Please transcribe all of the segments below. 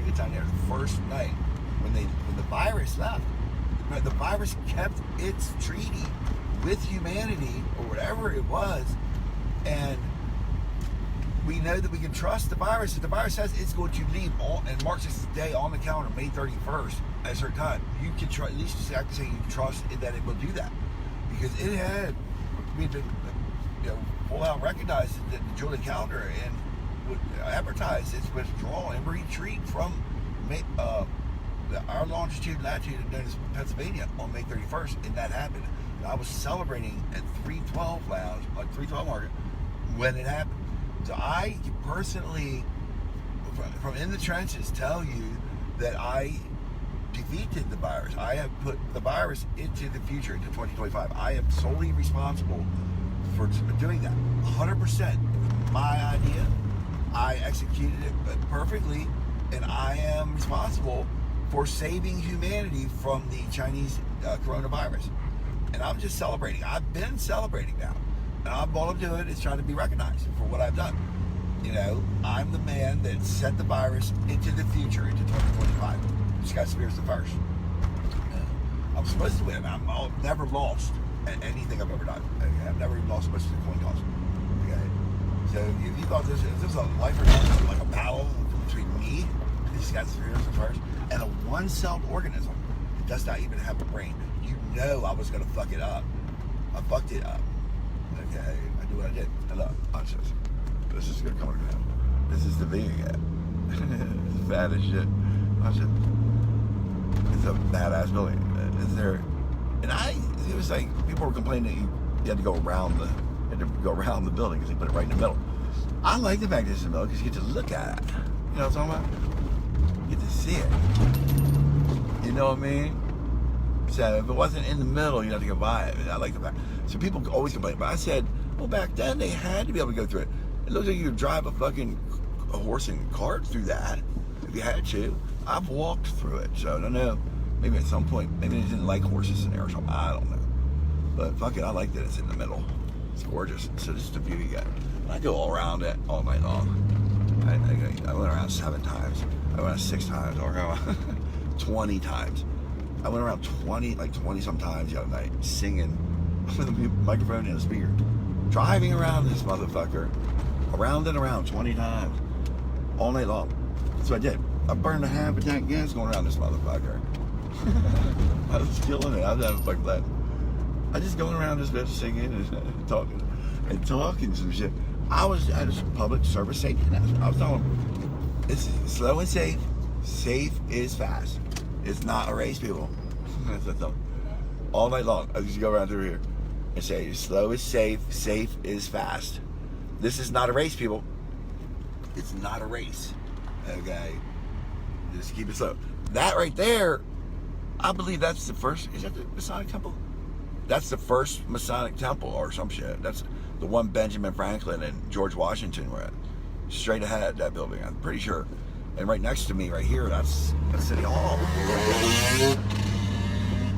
a good time there. The first night when the virus left, the virus kept its treaty with humanity or whatever it was, and we know that we can trust the virus. If the virus says it's going to leave and marks its day on the calendar, May 31st, at a certain time, you can at least just have to say you trust that it will do that, because it had, we've been, full out recognized that the Julian calendar and would advertise its withdrawal and retreat from our longitude and latitude known as Pennsylvania on May 31st, and that happened. And I was celebrating at 312 Lounge, like 312 Market, when it happened. So I personally, from in the trenches, tell you that I defeated the virus. I have put the virus into the future, into 2025. I am solely responsible for doing that. 100%. It was my idea. I executed it perfectly, and I am responsible for saving humanity from the Chinese coronavirus. And I'm just celebrating. I've been celebrating now. And all I'm doing is trying to be recognized for what I've done. I'm the man that sent the virus into the future, into 2025. Scott Spears the first. I'm supposed to win. I've never lost at anything I've ever done. I've never even lost much as a coin toss. Okay? So if you thought this was a life or death, like a battle between me and Scott Spears the first, and a one-celled organism that does not even have a brain, you know I was going to fuck it up. I fucked it up. Okay, I do what I did. And look, watch this. This is gonna come around. This is the vegan guy. It's bad as shit. Watch it. It's a badass building. Is there? And it was like people were complaining that you had to go around the building because they put it right in the middle. I like the fact that it's in the middle because you get to look at it. You know what I'm talking about? You get to see it. You know what I mean? So if it wasn't in the middle, you'd have to go by it. I like the fact. So people always complain, but I said, well, back then they had to be able to go through it. It looks like you could drive a horse and cart through that if you had to. I've walked through it, so I don't know. Maybe at some point, maybe they didn't like horses in there or something. I don't know. But fuck it, I like that it's in the middle. It's gorgeous. So this is the view you get. I go all around it all night long. I went around 7 times. I went around 6 times. I went around 20 times. I went around 20 sometimes the other night, singing with a microphone and a speaker. Driving around this motherfucker, around and around 20 times, all night long. That's what I did. I burned a half a tank of gas going around this motherfucker. I was killing it. I was having fucking that. I just going around this bitch singing and talking some shit. I was at a public service safety announcement. I was telling them, it's slow and safe. Safe is fast. It's not a race, people. All night long, I just go around through here and say, slow is safe, safe is fast. This is not a race, people. It's not a race. Okay? Just keep it slow. That right there, I believe that's the first, is that the Masonic Temple? That's the first Masonic Temple or some shit. That's the one Benjamin Franklin and George Washington were at. Straight ahead, that building, I'm pretty sure. And right next to me, right here, that's City Hall.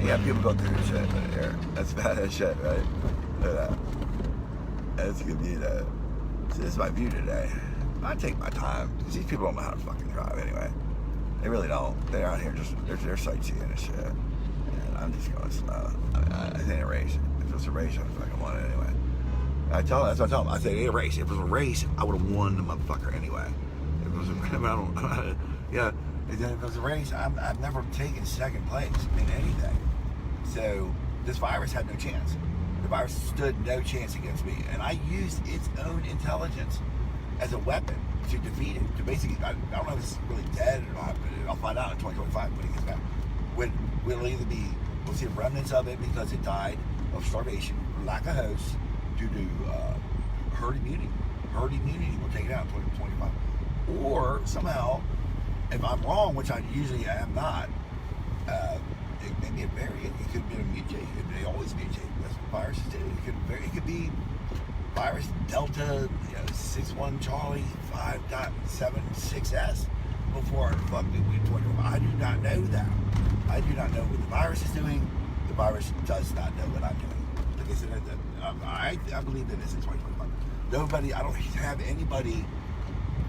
Yeah, people go through this shit right here. That's bad as shit, right? Look at that. That's a good view, though. So this is my view today. I take my time, because these people don't know how to fucking drive anyway. They really don't. They're out here just, they're sightseeing and shit. And I'm just going slow. I think a race. If it was a race, I'd fucking won it anyway. That's what I tell them. I say, it ain't a race. If it was a race, I would have won the motherfucker anyway. If it was a if it was a race, I've never taken second place in anything. So this virus had no chance. The virus stood no chance against me, and I used its own intelligence as a weapon to defeat it. To basically, I don't know if it's really dead or not, but I'll find out in 2025 when it gets back. We'll see remnants of it because it died of starvation, lack of hosts, due to herd immunity. Herd immunity will take it out in 2025. Or somehow, if I'm wrong, which I usually am not, it may be a variant. It could be a mutation. They always mutate. That's what viruses do. It could be virus Delta 61 Charlie 5.76S before I do not know that. I do not know what the virus is doing. The virus does not know what I'm doing. Like I said, I believe that it's in 2025. I don't have anybody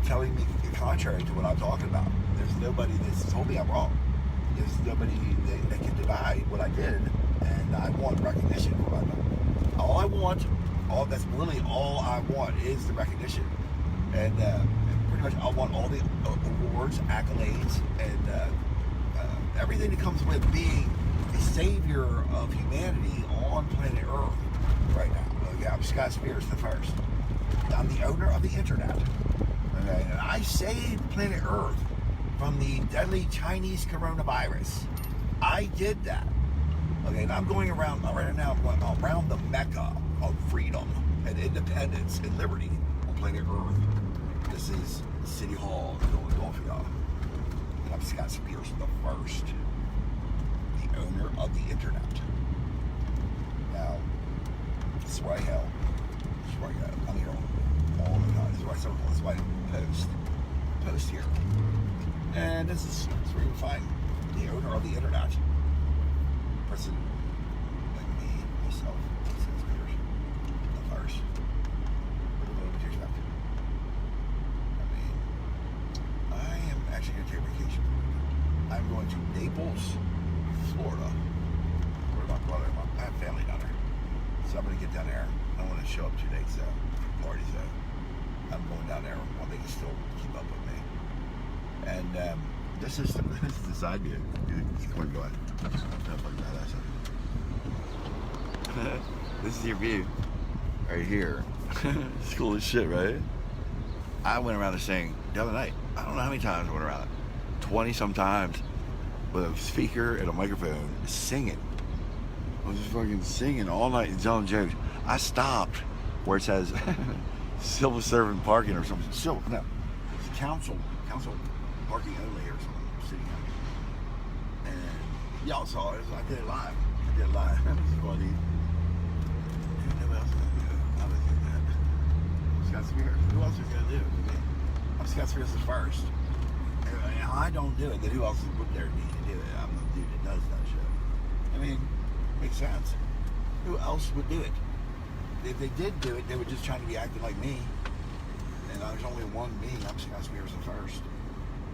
telling me contrary to what I'm talking about. There's nobody that's told me I'm wrong. There's nobody that can deny what I did, and I want recognition for what I've done. All I want, that's literally all I want is the recognition, and pretty much I want all the awards, accolades, and everything that comes with being the savior of humanity on planet Earth right now. Okay, I'm Scott Spears the first. I'm the owner of the internet. Okay, and I saved planet Earth from the deadly Chinese coronavirus. I did that. Okay, and I'm going around right now, around the Mecca of freedom and independence and liberty on planet Earth. This is City Hall in Philadelphia. And I'm Scott Spears the first, the owner of the internet. Now, this is where I go. This is where I go. I'm here all the time. This is where I circle. This is why I post here. And this is where you can find the owner of the internet. Person like me, myself, Scott Spears, the first. What would you expect? I mean, I am actually going to take a vacation. I'm going to Naples, Florida. Where my brother, I have family down there. So I'm going to get down there. I want to show up 2 days party, so I'm going down there while they can still keep up with me. And this is the side view. Come on, go ahead. This is your view right here. It's cool as shit, right? I went around this thing the other night. I don't know how many times I went around it. 20 sometimes with a speaker and a microphone singing. I was just fucking singing all night and telling jokes. I stopped where it says civil servant parking or something. No, it's council parking only or something. City council. And y'all saw it. I did it live. That was funny. Who else is gonna do it? I was doing that. Scott Spears. Who else is gonna do it? I'm Scott Spears the first. And I don't do it. Then who else would there need to do it? I'm the dude that does that shit. I mean, makes sense. Who else would do it? If they did do it, they were just trying to be acting like me. And there's only one me. I'm Scott Spears the first.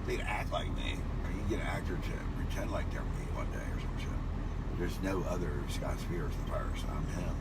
They'd act like me. Or you get an actor to pretend like they're me one day or some shit. There's no other Scott Spears the first. I'm him.